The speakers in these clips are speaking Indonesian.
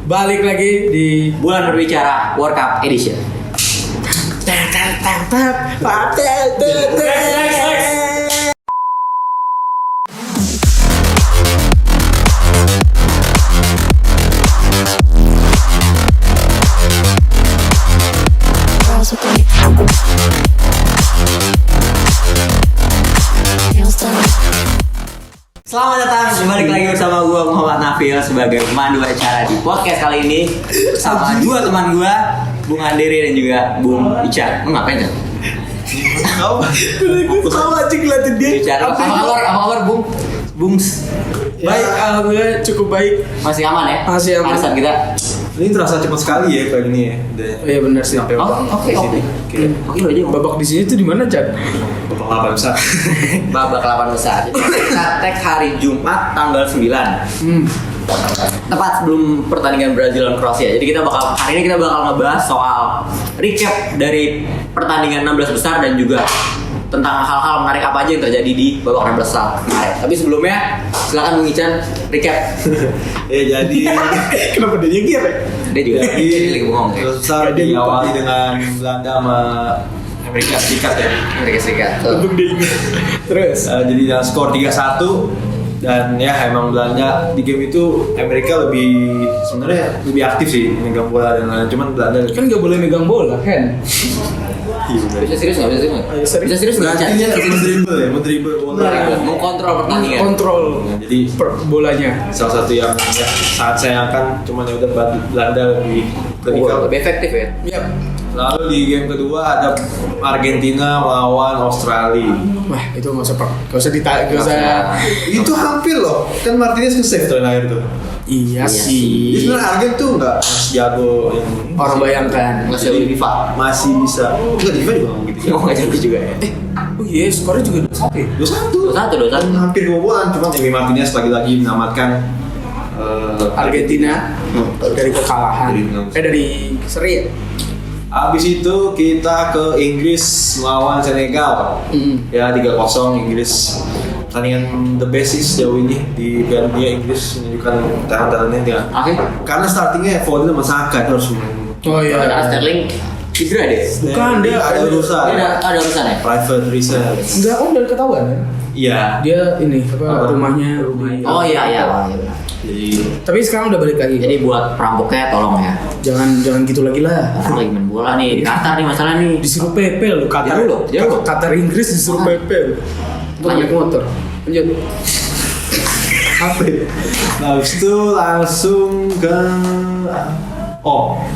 Balik lagi di Bulan Berbicara World Cup Edition. Selamat datang kembali lagi bersama gue Muhammad Nafil sebagai pemandu acara di podcast kali ini bersama dua teman gue, Bung Andiri dan juga Bung Ica. Lu ngapain ya? Sama aja ngeliatin dia. Bicara apa kabar Bung? Bungs. Baik, alhamdulillah cukup baik. Masih aman ya? Masih aman. Pada saat kita. Ini terasa cepat sekali ya kayak gini ya. Oh iya benar sih. Sampai Oke. Oke aja. Babak di sini tuh di mana, Chan? Babak 8 besar. Babak 8 besar. Jadi kita tag hari Jumat tanggal 9. Tepat sebelum pertandingan Brazil dan Kroasia. Jadi hari ini kita bakal ngebahas soal recap dari pertandingan 16 besar dan juga tentang hal-hal menarik apa aja yang terjadi di babak 16 besar kemarin. Tapi sebelumnya silakan Bung Ican recap. Ya jadi Kenapa dia nyengir ya? Dia juga jadi lagi bengong. besar diawali dengan Belanda sama Amerika Serikat ya. Amerika Serikat. Untung dia ingat. Terus Jadi dengan skor 3-1 dan ya emang Belanda di game itu Amerika sebenarnya lebih aktif sih megang bola dan lain-lain. Cuman Belanda kan nggak boleh megang bola kan? Bisa serius nggak? Bisa serius nggak? Ican? artinya mendribble bola. Mengkontrol pertandingan. Kontrol Jadi bolanya. salah satu yang sangat sayangkan cuman ya udah Belanda lebih klinikal. Lebih efektif ya. Yap. Lalu di game kedua ada Argentina melawan Australia. Wah itu nggak usah ditanya, nggak usah. Itu hampir loh, kan Martinez nge-save terakhir tuh. Iya Iya sih. Jadi sebenarnya Argen tuh nggak jago yang Orang bayangkan. Nggak sih di FIFA. masih bisa. Enggak Diva juga ngomong gitu. Oh nggak jago juga ya. Oh iya, skornya juga 2-1 ya? 2-1. 2-1. Hampir kebobolan, cuma Emi Martinez lagi-lagi menamatkan Argentina dari kekalahan. Dari seri ya? Abis itu kita ke Inggris melawan Senegal. Ya 3-0 Inggris. Pertandingan the best sih sejauh ini di Piala Dunia. Inggris menunjukkan tahan-tahannya dengan karena startingnya Foden sama Saka itu harus main. Oh iya. Karena Sterling cedera deh. Bukan, dia ada urusan. Dia ada urusan ya. Private reason. Enggak, udah ketahuan kan? Iya. Dia ini rumahnya. Oh iya. Jadi Tapi sekarang udah balik lagi. Jadi buat perampoknya tolong ya. Jangan gitu lagi lah. Aku lagi main bola nih di Qatar nih masalah nih. Disuruh PP lo, Qatar. Jauh. Qatar Inggris disuruh PP lo. Untuk naik motor. Lanjut. apa? Nah, habis itu langsung ke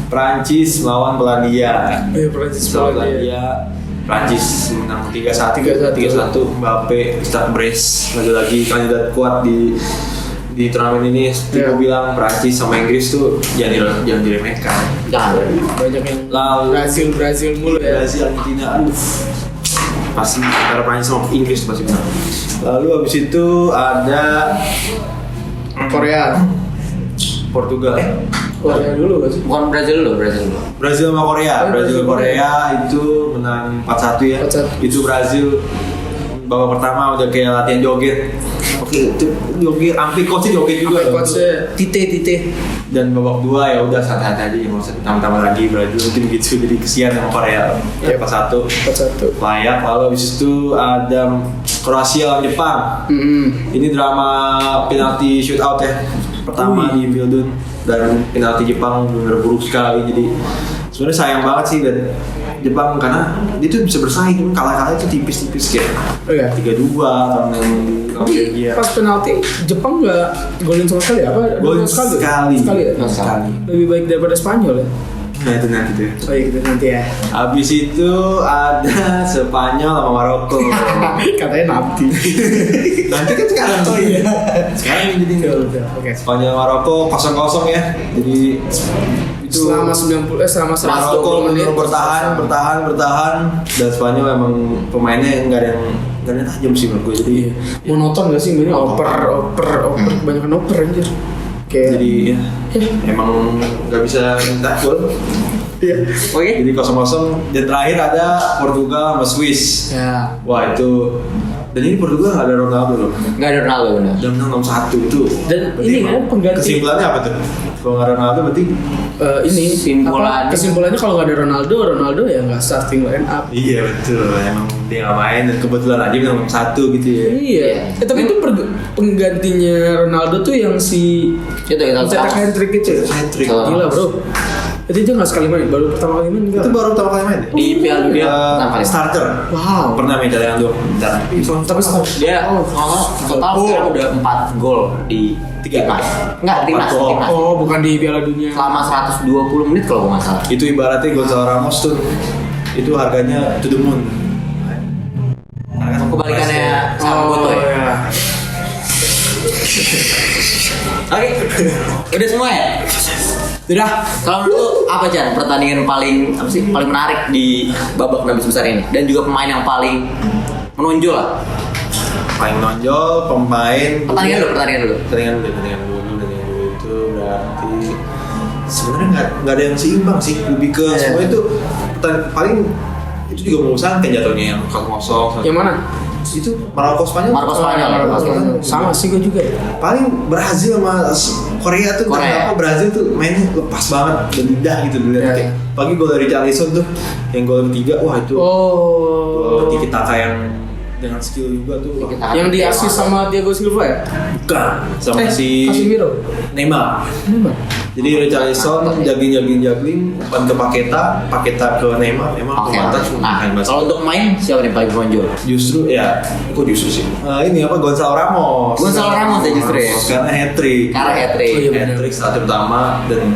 Prancis melawan Polandia. Prancis Prancis menang 3-1 Mbappe start brace lagi kandidat kuat di turnamen ini. Seperti gue bilang Prancis sama Inggris tuh jangan diremehkan. Jangan. Banyak yang Lalu Brazil mulu ya. Brazil Argentina pasti antara Prancis sama Inggris pasti menang. Lalu habis itu ada Korea. Portugal. Korea dulu gak sih? Bukan Brazil dulu. Brazil sama Korea. Brazil Korea itu menang 4-1 ya. 4-1. Itu Brazil babak pertama udah kayak latihan joget. Oke, itu joget, hampir coachnya joget juga. Coachnya Tite. Dan babak 2 ya udah santai aja, nggak usah tambah lagi Brazil mungkin gitu, jadi kesian sama Korea. Ya 4-1. 4-1. Layak. Lalu habis itu ada Kroasia lawan Jepang. Ini drama penalti shootout ya. Pertama di Wimbledon dan penalti Jepang benar buruk sekali. Jadi sebenarnya sayang banget sih dan Jepang karena dia tuh bisa bersaing, cuman kalah itu tipis-tipis kayak Oh iya. 3-2 karena Tapi pas penalti Jepang nggak golin sama sekali apa? golin Sekali ya? sekali. Lebih baik daripada Spanyol ya? Nah itu nanti tuh. Oh iya, kita nanti ya. Habis itu ada Spanyol sama Maroko. Katanya nanti. Nanti kan sekarang. Oh iya. Sekarang jadi Udah. Oke. Spanyol Maroko 0-0 ya. Jadi itu Selama 100 Maroko menit bertahan dan Spanyol emang pemainnya nggak ada yang tajam sih menurut gue. Jadi monoton gak sih mainnya? Oper kebanyakan oper anjir. Kayak jadi ya, emang nggak bisa minta gol. iya. Oke. Jadi 0-0 dan terakhir ada Portugal sama Swiss. Ya. Wah itu dan ini Portugal nggak ada Ronaldo loh. Nggak ada Ronaldo benar. Dan menang 6-1 itu. Dan ini kan pengganti Kesimpulannya apa tuh? Kalau nggak Ronaldo berarti Ini kesimpulannya kalau nggak ada Ronaldo ya nggak starting line up. iya betul, emang dia nggak main dan kebetulan aja nomor 1 gitu ya. Iya. Tapi itu penggantinya Ronaldo tuh yang si Itu kita cetak hat-trick itu. Hat-trick. Gila bro. Jadi dia nggak sekali main, baru pertama kali main enggak. Itu baru pertama kali main ya? di Piala Dunia pertama kali. Starter. Wow. Pernah main cadangan doang. Bentar. Tapi Dia total sekarang udah 4 gol di timnas. Enggak, timnas. Oh, bukan di Piala Dunia. Selama 120 menit kalau nggak salah. Itu ibaratnya Gonzalo Ramos tuh itu harganya to the moon. Kebalikannya sama Boto ya. Iya. Oke. Udah semua ya? Udah. Kalau menurut lu apa Chan pertandingan paling menarik di babak 16 besar ini dan juga pemain yang paling menonjol lah. Paling nonjol pemain Pertandingan dulu. Pertandingan dulu itu berarti sebenarnya nggak ada yang seimbang sih, lebih ke semua itu paling itu juga mengusahakan jatuhnya yang 0-0. Yang mana? Itu Maroko Spanyol. Sama sih gue juga. Paling Brazil sama Korea tuh kenapa Brazil tuh mainnya lepas banget dan indah gitu dilihat kayak pagi gol dari Richarlison tuh yang gol ketiga wah itu gol Tiki Taka yang dengan skill juga tuh yang di assist sama Thiago Silva ya? bukan sama si Casemiro. Neymar. Jadi Richarlison juggling umpan ke Paketa ke Neymar ke mantan. Nah, kalau untuk main siapa yang paling menonjol? Justru ya, sih. Ini Gonzalo Ramos Ya justru ya. Karena hat-trick. Hat-trick saat pertama dan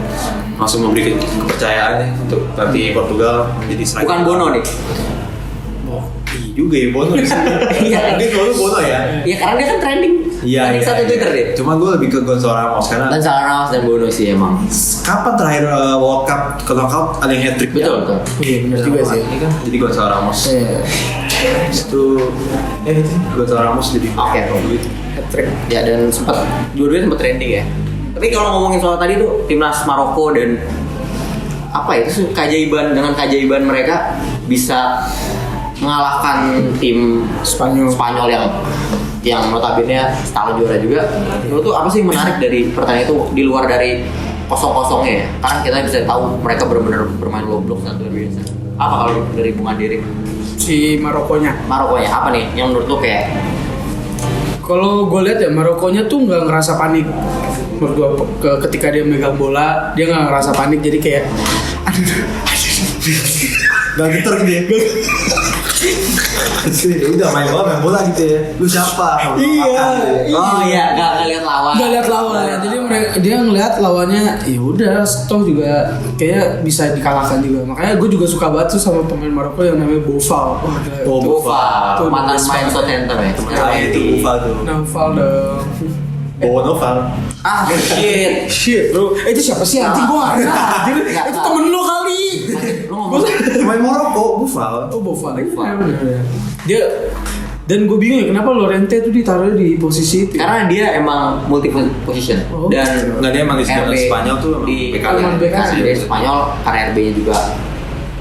langsung memberi kepercayaan untuk pelatih Portugal menjadi striker. Bukan Bono nih. Juga ya Bono di sini. Iya. Dia selalu Bono ya. Iya karena dia kan trending. Iya. Satu Twitter deh. Cuma gue lebih ke Gonzalo Ramos karena Ramos dan Bono sih emang. Kapan terakhir World Cup ke knockout ada yang hat-trick? Betul. Iya benar juga sih. Ini kan jadi Gonzalo Ramos. Itu Gonzalo Ramos jadi hat-trick. Ya dan dua-duanya sempat trending ya. Tapi kalau ngomongin soal tadi tuh timnas Maroko dan apa itu keajaiban mereka bisa mengalahkan tim Spanyol yang notabene setahun juara juga. Menurut tuh apa sih menarik dari pertandingan itu di luar dari kosong-kosongnya ya? Karena kita bisa tahu mereka benar-benar bermain low block sangat luar biasa. Apa kalau dari Bung Andiri? Si Marokonya apa nih yang menurut lu kayak? Kalau gue lihat ya Marokonya tuh nggak ngerasa panik. Menurut gue ketika dia megang bola dia nggak ngerasa panik, jadi kayak gak geter gitu ya. Udah main bola gitu ya. Lu siapa? Iya, gak lihat lawan. Jadi dia ngelihat lawannya, ya udah, toh juga kayak bisa dikalahkan juga. Makanya gue juga suka banget tuh sama pemain Maroko yang namanya Boufal. Boufal, mantan main Southampton ya. Itu Boufal tuh. Noval dong. Noval. Shit bro. Itu siapa sih anjing gue nggak kenal. Itu temen lu kali. Main Maroko, Boufal. Boufal. Dia dan gue bingung ya kenapa Llorente tuh ditaruh di posisi itu. Karena dia emang multi position dan nggak, dia emang di Spanyol tuh di BK di Spanyol karena RB-nya juga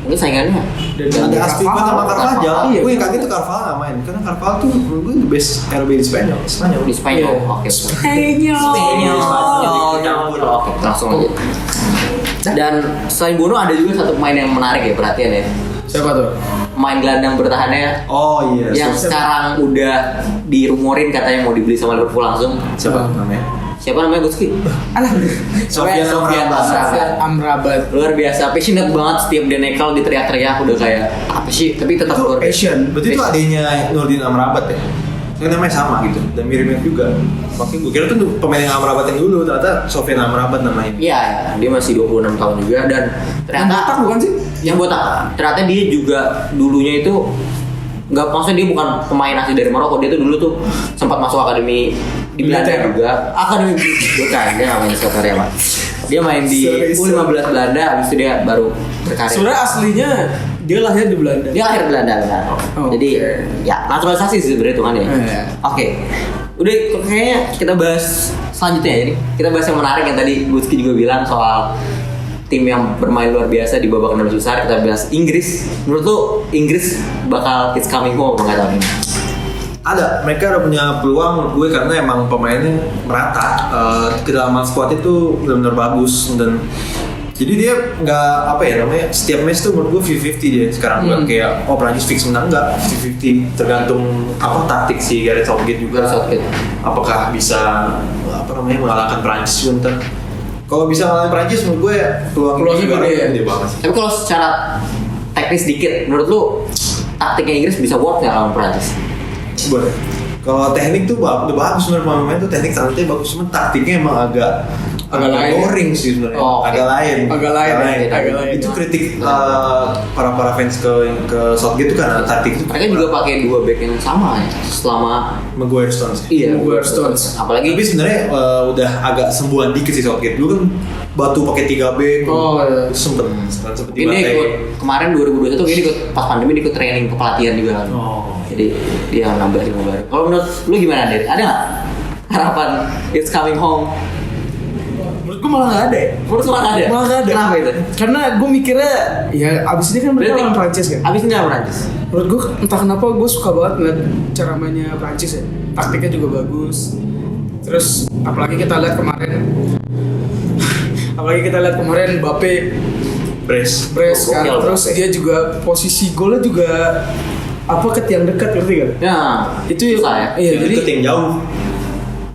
mungkin saingannya. Dan ada Aspilicueta sama Carvajal. Gue yang kaget tuh Carvajal nggak main karena Carvajal tuh menurut gue the best RB di Spanyol. Di Spanyol. Oke. Spanyol. Oke, langsung aja. Dan selain Bono ada juga satu pemain yang menarik ya perhatian ya. Siapa tuh? Main gelandang bertahannya. Oh iya. Yang sekarang udah dirumorin katanya mau dibeli sama Liverpool langsung. Siapa namanya? Guski? Alah. Sofian Amrabat. Luar biasa, passionate banget setiap dia nekel diteriak-teriak udah kayak apa sih? Tapi tetap luar passion. Berarti itu adanya Nurdin Amrabat ya? Kan namanya sama gitu dan mirip-mirip juga. Makanya gue kira tuh pemain yang Amrabat yang dulu, ternyata Sofian Amrabat namanya. Iya, dia masih 26 tahun juga dan ternyata yang botak bukan sih? Yang botak. Ternyata dia juga dulunya itu maksudnya dia bukan pemain asli dari Maroko, dia tuh dulu tuh sempat masuk akademi di Belanda juga. Akademi bukan, dia nggak main di Sakaria, Pak. Dia main di U15 Belanda, habis itu dia baru berkarir. Sebenarnya aslinya dia lahir di Belanda. Dia lahir di Belanda, benar. Jadi ya naturalisasi sih sebenarnya itu kan ya. Oke. Udah kayaknya kita bahas selanjutnya ya ini. Kita bahas yang menarik yang tadi Guski juga bilang soal tim yang bermain luar biasa di babak 16 besar. Kita bahas Inggris. Menurut lu Inggris bakal it's coming home nggak tahun ini? Ada, mereka udah punya peluang menurut gue karena emang pemainnya merata. Kedalaman squad itu benar-benar bagus dan jadi dia nggak apa ya namanya setiap match tuh menurut gue 50-50 dia sekarang nggak kayak Prancis fix menang nggak 50-50 tergantung apa taktik si Gareth Southgate juga. Apakah bisa apa namanya mengalahkan Prancis juga. Kalau bisa ngalahin Prancis menurut gue peluangnya gede banget sih. Tapi kalau secara teknis dikit menurut lu taktiknya Inggris bisa work nggak lawan Prancis? Boleh. Kalau teknik tuh udah bagus menurut pemain tuh teknik santai bagus, cuma taktiknya emang agak boring sih sebenarnya. Agak lain. Itu kritik para fans ke Southgate tuh karena taktik itu. Mereka juga pakai 2 back yang sama ya selama Maguire Stones. Iya, Maguire Stones. Apalagi tapi sebenarnya udah agak sembuhan dikit sih Southgate. Dulu kan batu pakai 3 back. Iya. Sempet ini ikut kemarin 2021 ini ikut pas pandemi ikut training kepelatihan juga kan. Jadi dia nambahin baru. Kalau menurut lu gimana, Det? Ada nggak harapan it's coming home? Menurut gue malah nggak ada. Menurut malah nggak ada. Malah nggak ada. Kenapa itu? Karena gue mikirnya ya abis ini kan mereka lawan Prancis kan. Abis ini lawan Prancis. Menurut gue entah kenapa gue suka banget ngeliat cara mainnya Prancis ya. Taktiknya juga bagus. Terus apalagi kita lihat kemarin Mbappe brace kan. Terus dia juga posisi golnya juga apa ke tiang dekat ngerti kan? Ya. Itu ya. Iya, jadi ke tiang jauh.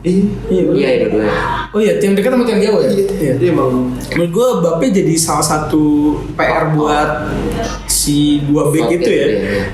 Iya itu. Oh iya, tiang dekat sama tiang jauh ya? Iya. Jadi emang menurut gue Mbappe jadi salah satu PR buat si 2 back itu ya.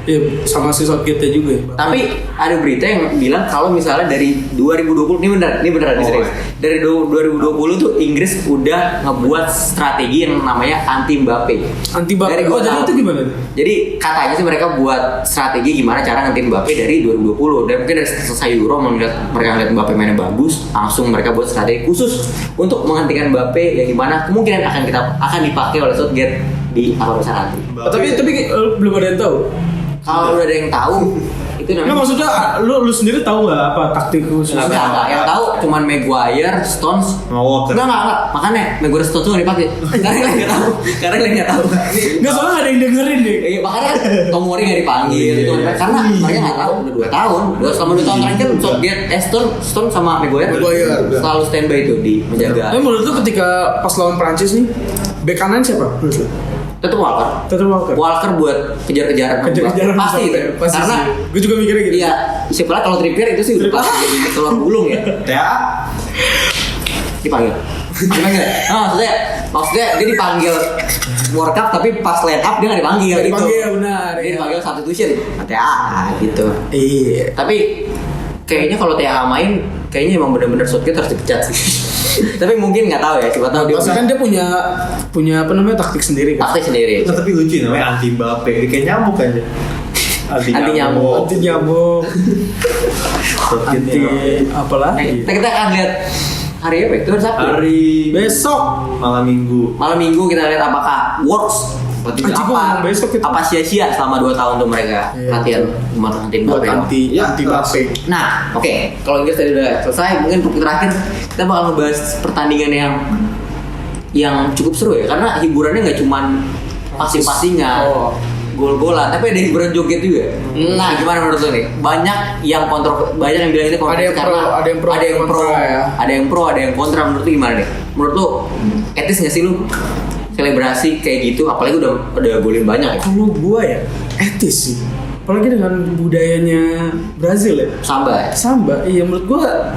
Iya, sama si Southgate juga. Tapi ada berita yang bilang kalau misalnya dari 2020 ini beneran serius. Dari 2020 tuh Inggris udah ngebuat strategi yang namanya anti Mbappe. Jadi itu gimana? Jadi katanya sih mereka buat strategi gimana cara ngantin Mbappe dari 2020 dan mungkin dari selesai Euro mereka ngeliat Mbappe mainnya bagus, langsung mereka buat strategi khusus untuk menghentikan Mbappe yang gimana kemungkinan akan dipakai oleh Southgate di awal besar nanti. Tapi belum ada yang tahu. Kalau udah ada yang tahu itu namanya. Nggak, maksudnya lu sendiri tahu nggak apa taktik khusus? Nggak. Yang tahu cuman Maguire, Stones. Walker. Nggak. Makanya Maguire, Stones tuh nggak dipakai. Karena yang nggak tahu. Nggak, soalnya nggak ada yang dengerin deh. Iya, makanya kan Tomori nggak dipanggil itu. Karena mereka nggak tahu udah 2 tahun. Selama 2 tahun terakhir Southgate, Stones sama Maguire selalu standby itu di menjaga. Tapi menurut lu ketika pas lawan Prancis nih, bek kanan siapa? Tetap Walker buat kejar-kejaran pasti itu. Karena gue juga mikirnya gitu. Iya, siapa kalau Trippier itu sih udah pasti jadi telur gulung ya. Dipanggil. Maksudnya dia dipanggil World Cup tapi pas line up dia nggak dipanggil gitu. Benar. Dia dipanggil substitution. TAA gitu. Iya. Tapi kayaknya kalau TAA main kayaknya emang benar-benar Southgate harus dipecat sih. Tapi mungkin nggak tahu ya, coba tahu dia. Kan dia punya apa namanya taktik sendiri kan. Taktik sendiri. Nah, tapi lucu namanya anti Mbappe, dia kayak nyamuk aja. Anti nyamuk. Anti apalah. Kita akan lihat hari apa itu? Hari besok malam Minggu kita lihat apakah works. Apa sia-sia selama 2 tahun tuh mereka latihan nanti Mbappe. Anti Mbappe. Nah, oke. Kalau Inggris tadi udah selesai, mungkin untuk terakhir kita bakal ngebahas pertandingan yang cukup seru ya, karena hiburannya nggak cuman passing-passingan, gol-golan, tapi ada hiburan joget juga. Nah, gimana menurut lo nih? Banyak yang bilang ini kontroversi karena ada yang pro, ada yang kontra. Menurut lo gimana nih? Menurut lo etis nggak sih lu selebrasi kayak gitu, apalagi udah golin banyak ya? Kalau gua ya etis sih, apalagi dengan budayanya Brazil ya. Samba, iya menurut gua,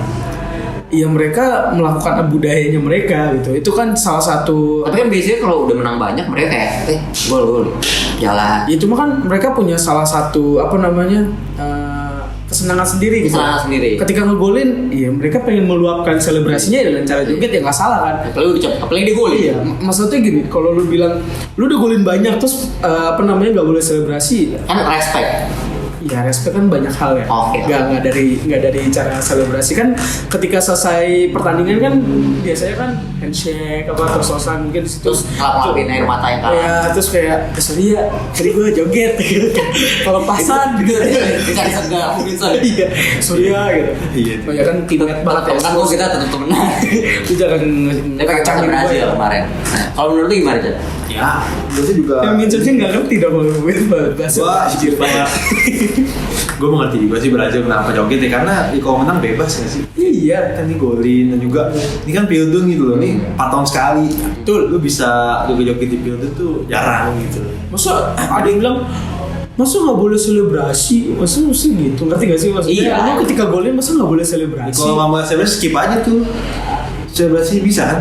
iya mereka melakukan budayanya mereka gitu. Itu kan salah satu. Tapi kan biasanya kalau udah menang banyak mereka kayak gol jalan. Ya cuma kan mereka punya salah satu apa namanya kesenangan sendiri gitu. Ketika ngegolin, iya mereka pengen meluapkan selebrasinya dengan cara joget ya nggak salah kan. Apalagi digolin. Iya, maksudnya gini, kalau lu bilang lu udah golin banyak terus apa namanya nggak boleh selebrasi. Kan respect. Ya respect kan banyak hal ya. Nggak dari cara selebrasi kan. Ketika selesai pertandingan kan biasanya kan handshake apa terus-terusan mungkin di situ. Terus ngelap-ngelapin air mata yang kalah. Ya, terus kayak sorry ya, tadi gue joget gitu. Kalau pasan gitu. Dikasih segar mungkin soalnya. Iya, sorry ya gitu. Iya. Oh ya kan teammate banget ya. Kan kita tetap temenan. Itu jangan Dia pakai bahasa Brazil kemarin. Nah, kalau menurut lu gimana, Chan? Ya, berarti juga. Yang Vincentnya nggak ngerti dong kalau gue bahasa. Wah, anjir banget. Gue mengerti juga sih Brazil kenapa joget ya, karena kalau menang bebas nggak sih? Iya. Kan ini golin dan juga ini kan Pildun gitu loh, nih 4 tahun sekali. Betul. Lu bisa joget-joget di Pildun tuh jarang gitu. Masa ada yang bilang masa nggak boleh selebrasi, masa mesti gitu, ngerti gak sih maksudnya? Iya. Emang ketika golin masa nggak boleh selebrasi? Kalau mama selebrasi skip aja tuh. Selebrasi bisa kan?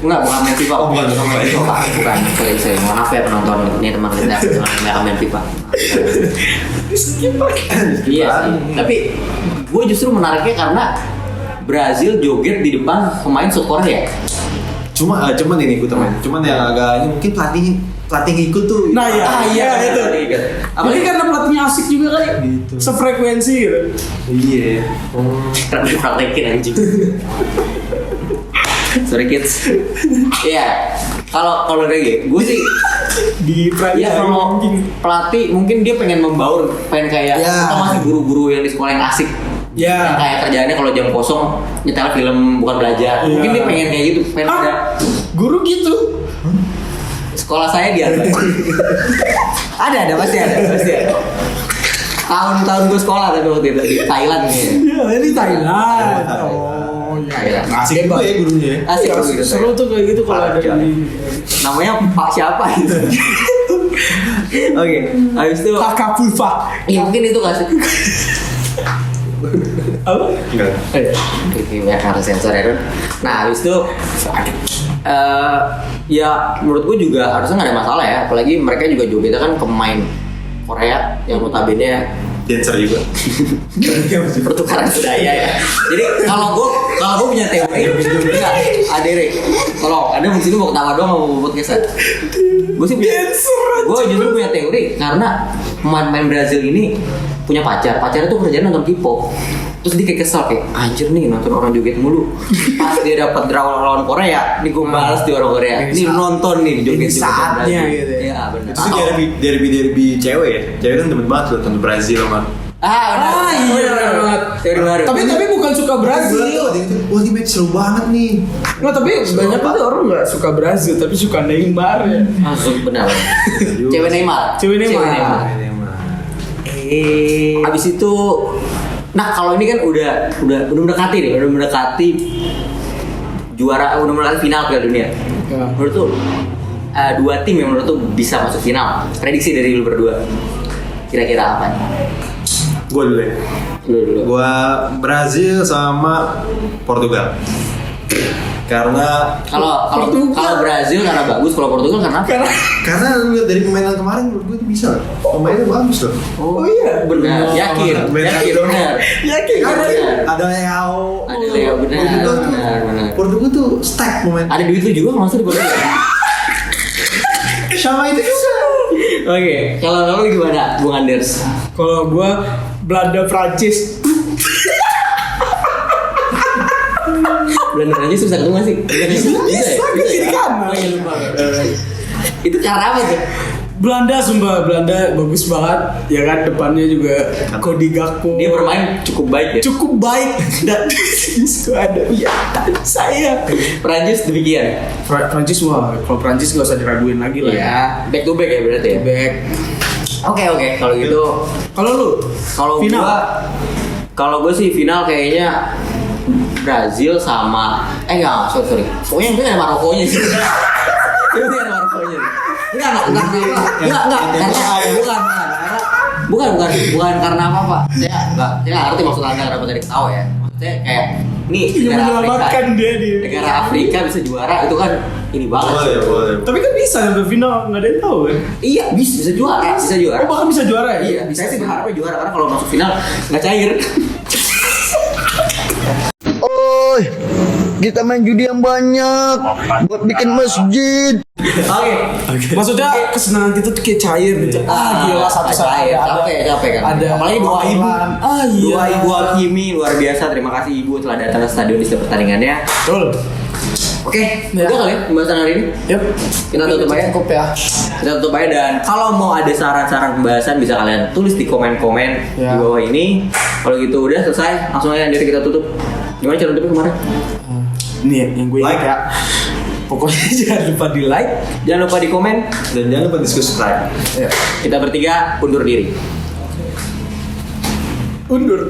Enggak, bukan main FIFA. Oh, bukan main FIFA. Bukan. Sorry, maaf ya penonton ini teman kita yang main FIFA. Skip aja. Iya sih. Tapi gue justru menariknya karena Brazil joget di depan pemain South Korea. Cuman ini ikut temen. Cuman yang agak ini mungkin pelatih ikut tuh. Nah ya, iya itu. Apalagi Apalagi karena pelatihnya asik juga kali, Gitu. sefrekuensi gitu. Iya. karena dipraktekin anjing. Sorry kids. Iya. Kalau kayak gue sih Di ya kalau pelatih mungkin dia pengen membaur, pengen kayak Ya. kita masih guru-guru yang di sekolah yang asik. Ya. Yang kayak kerjaannya kalau jam kosong nyetel film bukan belajar. Ya. Mungkin dia pengen kayak gitu, pengen ada guru gitu. sekolah saya di ada. ada pasti ada. Tahun-tahun gue sekolah tapi waktu itu di Thailand nih. Iya, ini Thailand. Oh, iya. Asik juga ya gurunya. Asik Ya, gitu. seru tuh kayak gitu kalau ada di Namanya Pak siapa itu? Oke, habis itu Kakak Pulva. ya mungkin itu gak sih? Apa? Enggak. Oke, banyak harus sensor ya kan. Nah, habis itu ya menurut gue juga harusnya nggak ada masalah ya, apalagi mereka juga jogetnya kan pemain Korea yang notabene Dancer juga. pertukaran budaya ya. Jadi kalau gue punya teori, enggak, Adere, tolong, ada di sini mau ketawa doang mau podcast. Gue sih justru punya teori karena pemain Brazil ini punya pacar itu kerjaan nonton K-pop. Terus dia kayak kesel kayak anjir nih nonton orang joget mulu. Pas dia dapat draw lawan Korea, nih gue balas di orang Korea. Ini nonton nih joget saatnya gitu ya. Iya benar. Itu sih derby cewek ya. Cewek kan temen banget loh nonton Brazil sama. Iya banget. Teori baru. Tapi bukan suka Brazil. Wah ini match seru banget nih. Nah, tapi banyak tuh orang nggak suka Brazil tapi suka Neymar ya. Masuk benar. Cewek Neymar. Cewek Neymar. Habis itu, nah kalau ini kan udah mendekati nih, udah mendekati juara, udah mendekati final Piala Dunia. Ya. Menurut tuh dua tim yang menurut tuh bisa masuk final. Prediksi dari lu berdua. Kira-kira apa nih? Gue dulu ya. Dulu. Gue Brazil sama Portugal. Karena Kalau Portugal. Brazil karena bagus, kalau Portugal karena apa? karena lu lihat dari pemainan kemarin menurut gue itu bisa loh. Pemainnya bagus loh. Oh iya, Benar, yakin benar. yakin Karena Benar. ada Leo. Ada Leo, benar, Portugal tuh, benar. Portugal tuh stack pemain. Ada duit lu juga maksudnya di Portugal. Sama itu juga. Oke, kalau gimana, Bung Anders? Kalau gua Belanda Prancis. Belanda aja susah ketemu nggak sih? Bisa, ke kiri kanan. Oh, iya, lupa. Itu karena apa tuh? Belanda bagus banget ya kan, depannya juga Cody Gakpo. Dia bermain cukup baik ya. cukup baik dan itu ada ya saya. Prancis demikian. Prancis wah, kalau Prancis nggak usah diraguin lagi lah. Iya, back to back ya berarti ya. Back. Oke, kalau gitu, Kalau lu kalau final. gue sih final kayaknya Brazil sama sorry. Pokoknya yang penting ada Marokonya sih. Yang penting ada Marokonya. Enggak, bukan karena apa-apa. Saya nggak ngerti maksud Anda kenapa tadi ketawa ya. Maksudnya kayak nih Ingin menyelamatkan dia di negara Afrika bisa juara itu kan ini banget. sih. Boleh. Tapi kan bisa sampai final, nggak ada yang tahu kan? Iya, bisa juara. Oh bahkan bisa juara ya? Iya, saya sih berharapnya juara karena kalau masuk final nggak cair. Oi, kita main judi yang banyak buat bikin masjid. Oke. Maksudnya kesenangan kita tuh kayak cair gitu. Gila satu-satu cair. Capek kan. Ada Apalagi doa ibu. Iya. Doa ibu Hakimi luar biasa. Terima kasih ibu telah datang ke stadion di setiap pertandingannya. Betul. Oke, Ya. udah kali ya pembahasan hari ini. Yap. Kita tutup aja. Cukup ya. Kita tutup aja, dan kalau mau ada saran-saran pembahasan bisa kalian tulis di komen-komen Ya. di bawah ini. Kalau gitu udah selesai, langsung aja Andri kita tutup. Gimana cara tutupnya kemarin? Ini yang gue Like. ingat ya. Pokoknya jangan lupa di like. Jangan lupa di komen. Dan jangan lupa subscribe. Ya. Kita bertiga undur diri. Undur.